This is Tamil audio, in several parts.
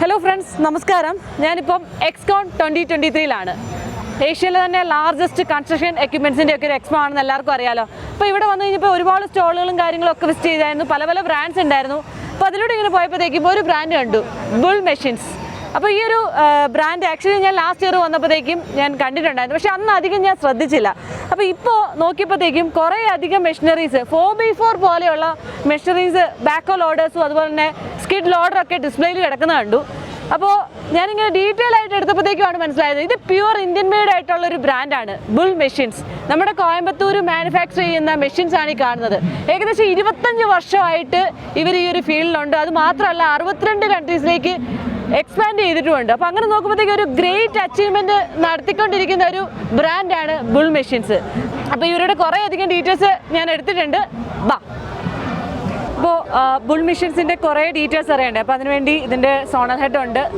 Hello friends, Namaskaram. I am at EXCON 2023. Asia's largest construction equipments in Expo. Now, here we have stalls and brands. Brand Bull Machines. So, this brand actually last year I continued. But I didn't see it. So, now machineries, 4x4 machineries, backhaul loaders, skid loader display. So, I detail this is pure Indian made brand Bull Machines. We Coimbatore manufacture machines. We have 25 years field. That's 62 countries expand. So, a great achievement brand Bull Machines. So, details. Bull Machines in the Korea details are end. Padanvendi, then the Sona head under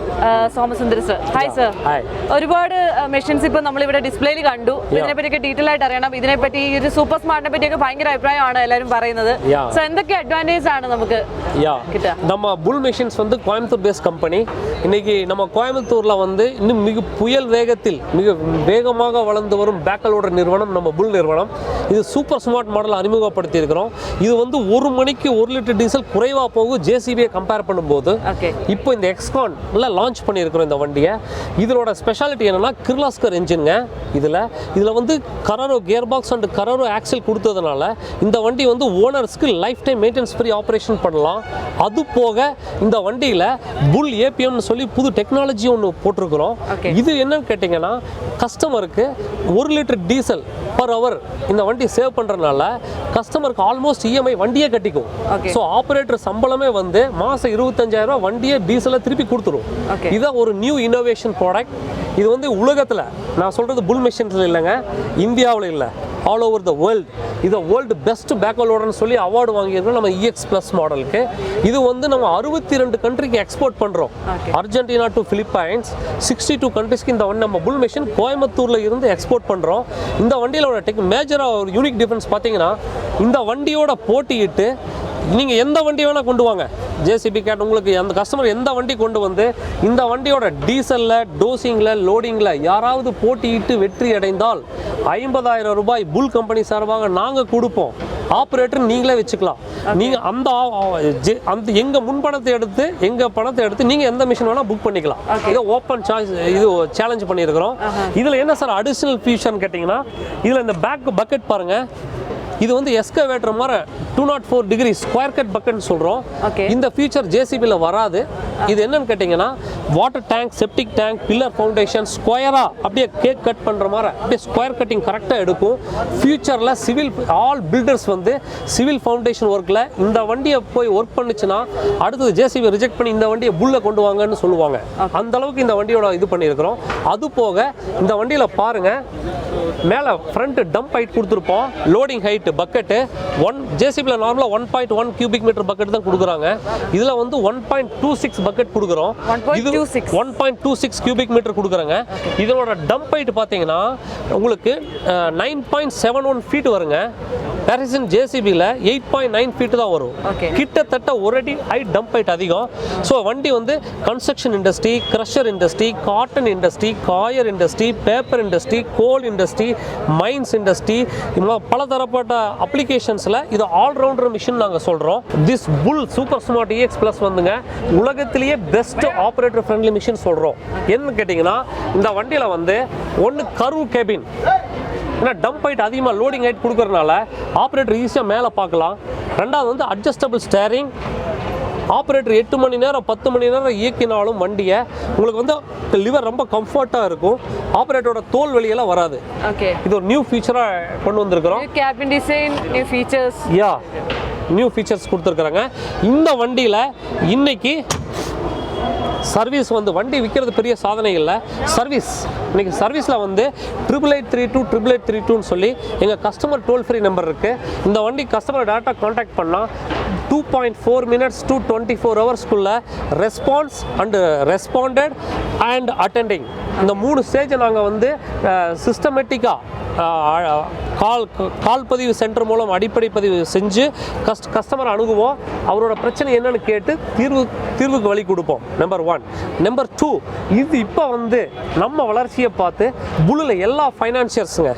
Somasundar sir. Hi sir. Hi. ഒരുപാട് മെഷീൻസ് ഇപ്പോൾ നമ്മൾ ഇവിടെ ഡിസ്പ്ലേയിൽ കണ്ടു. ഇതിനെപ്പറ്റി ഡീറ്റെയിൽ ആയിട്ട് അറിയണം. ഇതിനെപ്പറ്റി ഒരു സൂപ്പർ സ്മാർട്ടിനെ പറ്റിയൊക്കെ ഭയങ്കര അഭിപ്രായമാണ് എല്ലാവരും പറയുന്നത്. സോ എന്തൊക്കെ അഡ്വാൻറ്റേജ് ആണ് നമുക്ക് കിട്ടുക? நம்ம புல் மெஷின்ஸ் வந்து கோயம்புத்தூர் பேஸ் கம்பெனி. இன்னைக்கு நம்ம கோயம்புத்தூர்ல வந்து இன்னும் மிக புயல் வேகத்தில் மிக வேகமாக வளர்ந்து வரும் பேக்கலோட நிறுவனம் நம்ம புல் நிறுவனம். இது சூப்பர் ஸ்மார்ட் மாடல் அறிமுகப்படுத்தி இருக்கிறோம். இது வந்து 1 மணிக்கு 1 லிட்டர் டீசல் குறைவா போகும் ஜேசிபியை கம்பேர் பண்ணும்போது. இப்போ இந்த எக்ஸ்கான் லான்ச் பண்ணியிருக்கிறோம் இந்த வண்டியை. இதோட ஸ்பெஷாலிட்டி என்னன்னா கிர்லாஸ்கர் என்ஜின்ங்க. இதில் வந்து Carraro gear box and Carraro axle கொடுத்ததுனால இந்த வண்டி வந்து ஓனர்ஸ்க்கு lifetime maintenance free operation பண்ணலாம். அது போக இந்த வண்டியில் புல் ஏபிஎம்னு சொல்லி புது டெக்னாலஜி ஒன்று போட்டிருக்கிறோம். இது என்னன்னு கேட்டிங்கன்னா கஸ்டமருக்கு 1 லிட்டர் டீசல் பர் ஹவர் இந்த வண்டி சேவ் பண்ணுறதுனால கஸ்டமருக்கு ஆல்மோஸ்ட் இஎம்ஐ வண்டியே கட்டிக்கும். ஸோ ஆப்ரேட்டர் சம்பளமே வந்து மாதம் 25,000 ரூபா வண்டியை டீசலை திருப்பி கொடுத்துரும். இதான் ஒரு நியூ இனோவேஷன் ப்ராடக்ட். இது வந்து உலகத்தில் நான் சொல்கிறது புல் மெஷின்ஸில் இல்லைங்க, இந்தியாவில் இல்லை, ஆல் ஓவர் த வேர்ல்டு. இதை வேர்ல்டு பெஸ்ட் பேக்கலோடர்னு சொல்லி அவார்டு வாங்கியிருக்கோம் நம்ம EX ப்ளஸ் மாடலுக்கு. இது வந்து நம்ம 62 கண்ட்ரிக்கு எக்ஸ்போர்ட் பண்ணுறோம். அர்ஜென்டினா டு பிலிப்பைன்ஸ் 62 கண்ட்ரிஸ்க்கு இந்த வண்டி நம்ம புல் மெஷின் கோயம்புத்தூரில் இருந்து எக்ஸ்போர்ட் பண்ணுறோம். இந்த வண்டியில் மேஜராக ஒரு யூனிக் டிஃபரன்ஸ் பார்த்தீங்கன்னா இந்த வண்டியோட போட்டியிட்டு நீங்கள் எந்த வண்டி வேணால் கொண்டு வாங்க, ஜேசிபி கேட் உங்களுக்கு அந்த கஸ்டமர் எந்த வண்டி கொண்டு வந்து இந்த வண்டியோட டீசலில் டோசிங்கில் லோடிங்கில் யாராவது போட்டியிட்டு வெற்றி அடைந்தால் 50,000 ரூபாய் புல் கம்பெனி சார்பாக நாங்கள் கொடுப்போம். ஆப்ரேட்டர் நீங்களே வச்சுக்கலாம். நீங்கள் அந்த எங்கள் முன்பணத்தை எடுத்து எங்கள் பணத்தை எடுத்து நீங்கள் எந்த மிஷின் வேணால் புக் பண்ணிக்கலாம். இதை ஓப்பன் சாய்ஸ் இது சேலஞ்ச் பண்ணியிருக்கிறோம். இதில் என்ன சார் அடிஷ்னல் ஃபீச்சர்னு கேட்டிங்கன்னா இதில் இந்த பக்கெட் பாருங்கள். இது வந்து எஸ்கவேட்டர் மாதிரி 204 டிகிரி ஸ்கொயர் கட் பக்கெட்னு சொல்கிறோம். இந்த ஃபீச்சர் ஜேசிபியில் வராது. இது என்னன்னு கேட்டிங்கன்னா water tank, septic tank, pillar foundation ஸ்கொயராக அப்படியே கேக் கட் பண்ணுற மாதிரி அப்படியே ஸ்கொயர் கட்டிங் கரெக்டாக எடுக்கும். ஃபியூச்சரில் சிவில் ஆல் பில்டர்ஸ் வந்து சிவில் ஃபவுண்டேஷன் ஒர்க்கில் இந்த வண்டியை போய் ஒர்க் பண்ணிச்சுன்னா அடுத்தது ஜேசிபி ரிஜெக்ட் பண்ணி இந்த வண்டியை புல்லை கொண்டு வாங்கன்னு சொல்லுவாங்க. அந்த அளவுக்கு இந்த வண்டியோட இது பண்ணியிருக்கிறோம். அது போக இந்த வண்டியில் பாருங்கள், மேலே ஃப்ரண்ட் டம்ப் ஹைட் கொடுத்துருப்போம், லோடிங் ஹைட் பக்கெட்டு ஜேசிபியில் நார்மலாக 1.1 கியூபிக் மீட்டர் பக்கெட் தான் கொடுக்குறாங்க. இதில் வந்து 1.26 பக்கெட் கொடுக்குறோம். 1.26 கியூபிக் மீட்டர் கொடுக்குறாங்க. இதோட டம்ப் ஹைட் பார்த்தீங்கன்னா உங்களுக்கு 9.71 ஃபீட் வருங்க. பேரிசன் ஜேசிபியில் 8.9 ஃபீட் தான் வரும். கிட்டத்தட்ட ஒரு அடி ஹைட் டம்ப் ஹைட் அதிகம். ஸோ வண்டி வந்து construction industry, crusher industry, cotton industry, coir industry, paper industry, coal industry, mines industry, பலதரப்பட்ட அப்ளிகேஷன்ஸில் இது ஆல்ரவுண்டர் மிஷின் நாங்கள் சொல்கிறோம். This Bull super smart EX plus வந்துங்க உலகத்திலேயே பெஸ்ட் ஆப்ரேட்டர் ஃப்ரெண்ட்லி மிஷின் சொல்கிறோம். என்னன்னு கேட்டிங்கன்னா இந்த வண்டியில் வந்து ஒன்று கர்வ் கேபின், ஏன்னா டம்ப் ஹைட் அதிகமாக லோடிங் ஹைட் கொடுக்கறதுனால ஆப்ரேட்டர் ஈஸியாக மேலே பார்க்கலாம். ரெண்டாவது வந்து அட்ஜஸ்டபிள் ஸ்டேரிங். ஆப்ரேட்டர் 8 மணி நேரம் 10 மணி நேரம் இயக்கினாலும் வண்டியை உங்களுக்கு வந்து லிவர் ரொம்ப கம்ஃபர்ட்டாக இருக்கும். ஆப்ரேட்டரோட தோல் வெளியெல்லாம் வராது. இது ஒரு நியூ ஃபீச்சராக கொண்டு வந்திருக்கிறோம். Cabin design, new features, new features கொடுத்துருக்குறாங்க. இந்த வண்டியில் இன்னைக்கு சர்வீஸ் வந்து வண்டி விற்கிறது பெரிய சாதனை இல்லை. சர்வீஸ் இன்னைக்கு சர்வீஸில் வந்து 8832 8832ன்னு சொல்லி எங்கள் கஸ்டமர் டோல் ஃப்ரீ நம்பர் இருக்குது. இந்த வண்டி கஸ்டமர் டேரெக்டாக கான்டாக்ட் பண்ணால் 2.4 minutes to 24 ஹவர்ஸ்க்குள்ள response and responded and attending இந்த 3 ஸ்டேஜை நாங்கள் வந்து சிஸ்டமேட்டிக்காக கால் பதிவு சென்டர் மூலம் அடிப்படை பதிவு செஞ்சு கஸ்டமர் அணுகுவோம். அவரோட பிரச்சனை என்னன்னு கேட்டு தீர்வுக்கு வழி கொடுப்போம். நம்பர் 1. நம்பர் 2, இது இப்போ வந்து நம்ம வளர்ச்சியை பார்த்து புல்லில் எல்லா ஃபைனான்சியர்ஸுங்க,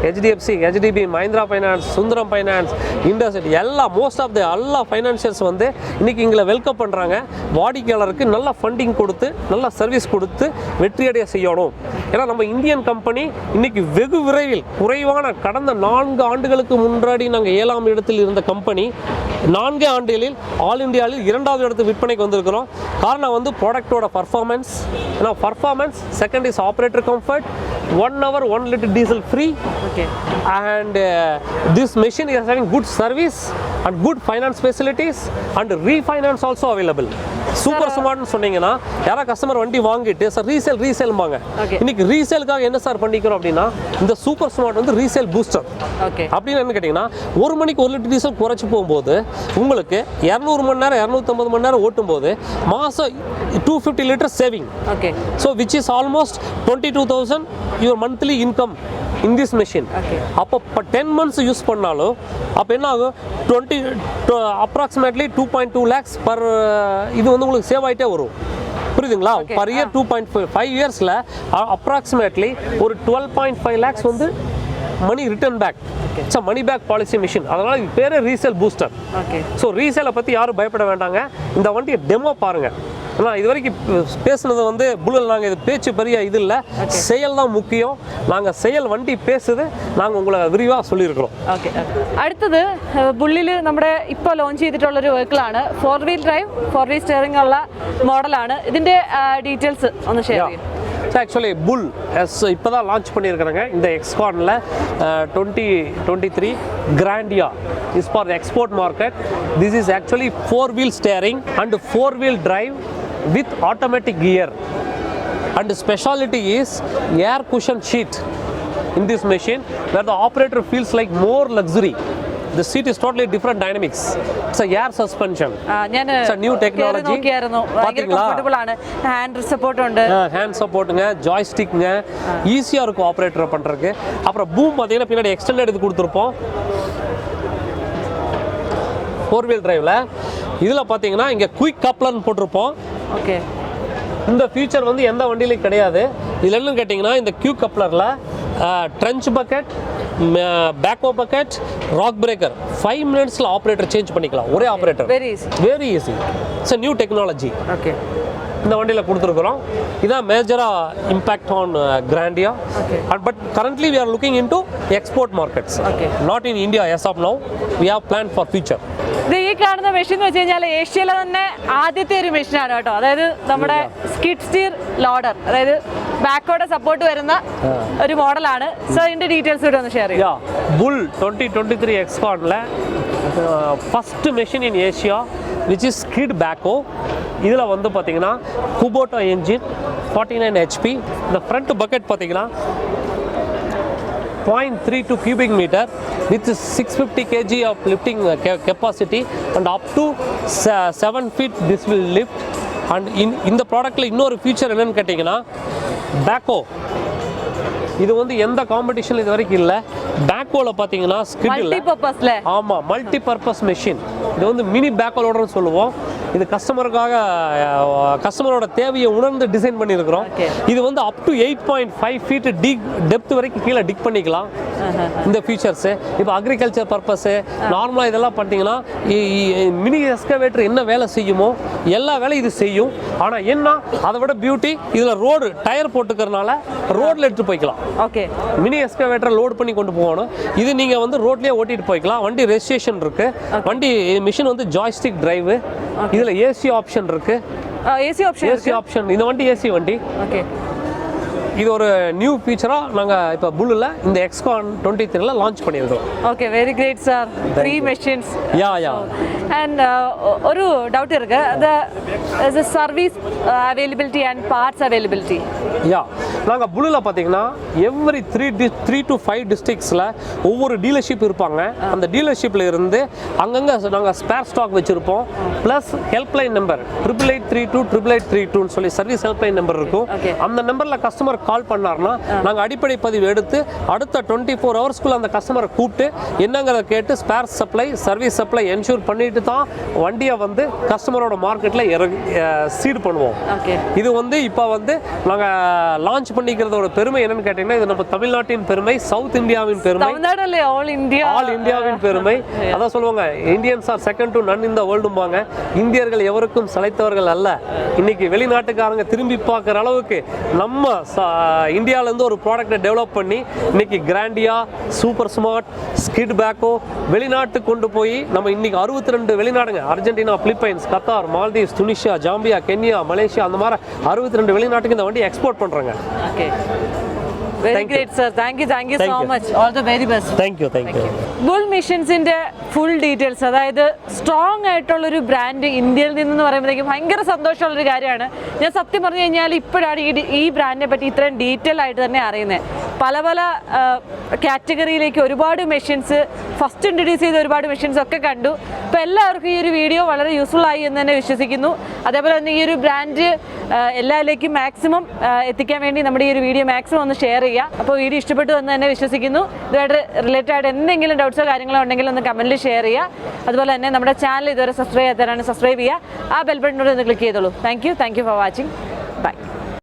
HDFC, HDB, Mahindra finance, Sundaram finance, IndusInd most of the எல்லா ஃபைனான்சியர்ஸ் வந்து இன்னைக்கு எங்களை வெல்கம் பண்ணுறாங்க. வாடிக்கையாளருக்கு நல்ல ஃபண்டிங் கொடுத்து நல்ல சர்வீஸ் கொடுத்து வெற்றியடைய செய்யணும். ஏன்னா நம்ம இந்தியன் கம்பெனி இன்னைக்கு வெகு விரைவில் குறைவான கடந்த 4 ஆண்டுகளுக்கு முன்னாடி நாங்கள் 7ஆம் இடத்தில் இருந்த கம்பெனி 4 ஆண்டுகளில் ஆல் இந்தியாவில் 2வது இடத்து விற்பனைக்கு வந்திருக்கிறோம். காரணம் வந்து ப்ராடக்டோட பர்ஃபார்மன்ஸ். ஏன்னா performance, second is operator comfort, 1 hour 1 liter diesel free, and this machine is having good service and good finance facilities and refinance also available. Super ஸ்மார்ட்னு சொன்னீங்கன்னா யாரா கஸ்டமர் வண்டி வாங்கிட்டு சார் ரீசேல்பாங்க. இன்னைக்கு ரீசேலுக்காக என்ன சார் பண்ணிக்கிறோம் அப்படின்னா இந்த சூப்பர் ஸ்மார்ட் வந்து ரீசேல் பூஸ்டர். அப்படின்னு என்ன கேட்டிங்கன்னா 1 மணிக்கு 1 லிட்டர் டீசல் குறைச்சி போகும்போது உங்களுக்கு 200 மணி நேரம் 250 மணி நேரம் ஓட்டும் போது மாதம் 250 litre saving. So which is almost 22,000 your monthly income in this machine. அப்போ 10 months யூஸ் பண்ணாலும் அப்போ என்ன ஆகும், approximately 2.2 lakhs per இது வந்து உங்களுக்கு சேவ் ஆகிட்டே வரும். புரியுதுங்களா? பர் இயர் 2.5 இயர்ஸில் அப்ராக்சிமேட்லி ஒரு 12.5 lakhs வந்து money return back. It's money back policy machine. அதனால் இது பேர் ரீசேல் பூஸ்டர். ஸோ ரீசேலை பற்றி யாரும் பயப்பட வேண்டாங்க. இந்த வண்டியை டெமோ பாருங்கள். ஏன்னா இது வரைக்கும் பேசுனது வந்து புல்லில் நாங்கள் இது பேச்சு பெரிய இது இல்லை, செயல் தான் முக்கியம். நாங்கள் செயல் வண்டி பேசுது, நாங்கள் உங்களை விரிவாக சொல்லியிருக்கிறோம். ഓക്കെ, അടുത്തത് ബുള്ളിൽ നമ്മുടെ ഇപ്പോൾ ലോഞ്ച് ചെയ്തിട്ടുള്ളൊരു വെഹിക്കിളാണ്. 4-wheel ഡ്രൈവ് 4-wheel സ്റ്റിയറിംഗ് ഉള്ള മോഡലാണ്. ഇതിൻ്റെ ഡീറ്റെയിൽസ് ഒന്ന് ഷെയർ ചെയ്യും. ஆக்சுவலி புல் இப்போ தான் லான்ச் பண்ணியிருக்கிறாங்க இந்த எக்ஸ்கானில். 2023 Grandia is for export market. This is actually 4-wheel steering and 4-wheel drive with automatic gear, and speciality is air cushion sheet in this machine where the operator feels like more luxury. The seat is totally different dynamics. It's a air suspension. It's a new technology. comfortable ആണ്. hand support ഉണ്ട്, hand supportங்க, joystickங்க, ஈஸியா இருக்கும் ஆபரேட்டர் பண்றதுக்கு. அப்புறம் பூம் பாத்தீங்கன்னா பின்னாடி எக்ஸ்டெண்டட் இது கொடுத்திருப்போம். 4-wheel டிரைவ்ல இதுல பாத்தீங்கன்னா இங்க குயிக் கப்ளர்னு போட்டிருப்போம். ஓகே, இந்த ஃபீச்சர் வந்து எந்த வண்டியிலும் கிடையாது. இதுல என்னன்னு கேட்டிங்கன்னா இந்த குயிக் கப்ளர்ல trench bucket, backhoe bucket, rock breaker 5 மினிட்ஸ்ல ஆபரேட்டர் சேஞ்ச் பண்ணிக்கலாம். ஒரே operator. Very easy. It's a new technology. Okay, இந்த வண்டியில் கொடுத்துருக்குறோம். இதான் மேஜராக impact on Grandia. But currently we are looking into export markets, not in India as of now. We have planned for future. ഇത് ഈ കാണുന്ന മെഷീൻ എന്ന് വെച്ച് കഴിഞ്ഞാൽ ഏഷ്യയിലെ തന്നെ ആദ്യത്തെ ഒരു മെഷീനാണ് കേട്ടോ. അതായത് നമ്മുടെ സ്കിഡ് സ്റ്റീർ ലോഡർ, അതായത് ബാക്കോടെ സപ്പോർട്ട് വരുന്ന ഒരു മോഡലാണ്. സോ ഇതിന്റെ ഡീറ്റെയിൽസ് കൂടെ ഒന്ന് ഷെയർ ചെയ്യാം. ബുൾ 2023 എക്സ്കോണിലെ first machine in Asia which is skid backhoe. இதில் வந்து பார்த்தீங்கன்னா குபோட்டோ என்ஜின் 49 HP. இந்த ஃப்ரண்ட் பக்கெட் பார்த்தீங்கன்னா 0.32 cubic meter with 650 kg of lifting capacity and up to 7 feet this will lift. And இந்த ப்ராடக்ட்டில் இன்னொரு ஃபீச்சர் என்னன்னு கேட்டிங்கன்னா பேக்கோ. இது வந்து எந்த காம்படிஷன் இது வரைக்கும் இல்லை. பேக்கோல பார்த்தீங்கன்னா ஸ்கிட் இல்லை. ஆமாம், மல்டி பர்பஸ் மெஷின். இது வந்து மினி பேக்கோ லோடர்னு சொல்லுவோம். இது கஸ்டமருக்காக கஸ்டமரோட தேவையை உணர்ந்து டிசைன் பண்ணியிருக்கிறோம். இது வந்து அப் டு 8.5 feet டெப்த் வரைக்கும் கீழே டிக் பண்ணிக்கலாம். இந்த ஃபீச்சர்ஸு இப்போ அக்ரிகல்ச்சர் பர்பஸு நார்மலாக இதெல்லாம் பண்ணிட்டீங்கன்னா மினி எஸ்கவேட்டர் என்ன வேலை செய்யுமோ எல்லா வேலையும் இது செய்யும். ஆனால் என்ன அதை விட பியூட்டி இதில் ரோடு டயர் போட்டுக்கிறதுனால ரோடில் எடுத்துகிட்டு போய்க்கலாம். ஓகே, மினி எஸ்கவேட்டரை லோட் பண்ணி கொண்டு போகணும். இது நீங்கள் வந்து ரோட்லேயே ஓட்டிகிட்டு போய்க்கலாம். வண்டி ரெஜிஸ்ட்ரேஷன் இருக்குது. வண்டி மிஷின் வந்து ஜாய்ஸ்டிக் டிரைவு. இதில் ஏசி ஆப்ஷன் இருக்குது. AC option. இந்த வண்டி ஏசி வண்டி. ஓகே, இது ஒரு நியூ ஃபீச்சராக நாங்கள் இப்போ புல்லில் இந்த எக்ஸ்கான் 23ல லான்ச் பண்ணியிருக்கோம். Okay, very great sir. 3 machines. Yeah and ஒரு டவுட் இருக்கு, அது service availability and parts availability. Yeah, நாங்கள் புல்லில் பார்த்தீங்கன்னா எவ்ரி 3 to 5 டிஸ்ட்ரிக்ஸில் ஒவ்வொரு டீலர்ஷிப் இருப்பாங்க. அந்த டீலர்ஷிப்பில் இருந்து அங்கங்கே நாங்கள் ஸ்பேர் ஸ்டாக் வச்சுருப்போம். ப்ளஸ் ஹெல்ப்லைன் நம்பர் 8883288832 சொல்லி சர்வீஸ் ஹெல்ப்லைன் நம்பர் இருக்கும். அந்த நம்பரில் கஸ்டமர் கால் பண்ணார்னா நாங்கள் அடிப்படை பதிவு எடுத்து அடுத்த 24 ஹவர்ஸ்க்குள்ள அந்த கஸ்டமரை கூப்பிட்டு என்னங்கிறத கேட்டு spare supply service supply ensure பண்ணிட்டு தான் வண்டியை வந்து கஸ்டமரோட மார்க்கெட்டில் சீட் பண்ணுவோம். இது வந்து இப்போ வந்து நாங்கள் லான்ச் பண்ணிக்கிறதோட பெருமை என்னன்னு கேட்டிங்கன்னா இது நம்ம தமிழ்நாட்டின் பெருமை, சவுத் இந்தியாவின் பெருமை, ஆல் இந்தியாவின் பெருமை. அதான் சொல்லுவாங்க Indians are second to none in the வேர்ல்டும்பாங்க. இந்தியர்கள் எவருக்கும் சளைத்தவர்கள் அல்ல. இன்னைக்கு வெளிநாட்டுக்காரங்க திரும்பி பார்க்குற அளவுக்கு நம்ம இந்தியாவிலேருந்து ஒரு ப்ராடக்டை டெவலப் பண்ணி இன்னைக்கு Grandia, super smart, skid backhoe வெளிநாட்டுக்கு கொண்டு போய் நம்ம இன்னைக்கு 62 வெளிநாடுங்க, Argentina, Philippines, Qatar, Maldives, Tunisia, Zambia, Kenya, Malaysia, அந்த மாதிரி 62 வெளிநாட்டுக்கு இந்த வண்டி எக்ஸ்போர்ட் பண்ணுறாங்க. Very great, sir. Thank you so much. All the very best. Thank you. Bull Machines full details. അതായത് സ്ട്രോങ് ആയിട്ടുള്ളൊരു ബ്രാൻഡ് ഇന്ത്യയിൽ നിന്നെന്ന് പറയുമ്പോഴത്തേക്കും ഭയങ്കര സന്തോഷമുള്ളൊരു കാര്യമാണ്. ഞാൻ സത്യം പറഞ്ഞു കഴിഞ്ഞാൽ ഇപ്പോഴാണ് ഈ ബ്രാൻഡിനെ പറ്റി ഇത്രയും ഡീറ്റെയിൽ ആയിട്ട് തന്നെ അറിയുന്നത്. പല കാറ്റഗറിയിലേക്ക് ഒരുപാട് മെഷീൻസ് ഫസ്റ്റ് ഇൻട്രൊഡ്യൂസ് ചെയ്ത ഒരുപാട് മെഷീൻസ് ഒക്കെ കണ്ടു. അപ്പോൾ എല്ലാവർക്കും ഈ ഒരു വീഡിയോ വളരെ യൂസ്ഫുൾ ആയി എന്ന് തന്നെ വിശ്വസിക്കുന്നു. അതേപോലെ തന്നെ ഈ ഒരു ബ്രാൻഡ് എല്ലാവരിലേക്കും മാക്സിമം എത്തിക്കാൻ വേണ്ടി നമ്മുടെ ഈ ഒരു വീഡിയോ മാക്സിമം ഒന്ന് ഷെയർ ചെയ്യുക. അപ്പോൾ വീഡിയോ ഇഷ്ടപ്പെട്ടു എന്ന് തന്നെ വിശ്വസിക്കുന്നു. ഇതുമായിട്ട് റിലേറ്റഡ് ആയിട്ട് എന്തെങ്കിലും ഡൗട്ട്സോ കാര്യങ്ങളോ ഉണ്ടെങ്കിൽ ഒന്ന് കമൻറ്റിൽ ഷെയർ ചെയ്യുക. അതുപോലെ തന്നെ നമ്മുടെ ചാനൽ ഇതുവരെ സബ്സ്ക്രൈബ് ചെയ്യാത്തവരാണ് സബ്സ്ക്രൈബ് ചെയ്യുക. ആ ബെൽ ബട്ടനോട് ഒന്ന് ക്ലിക്ക് ചെയ്തോളൂ. Thank you for watching. By.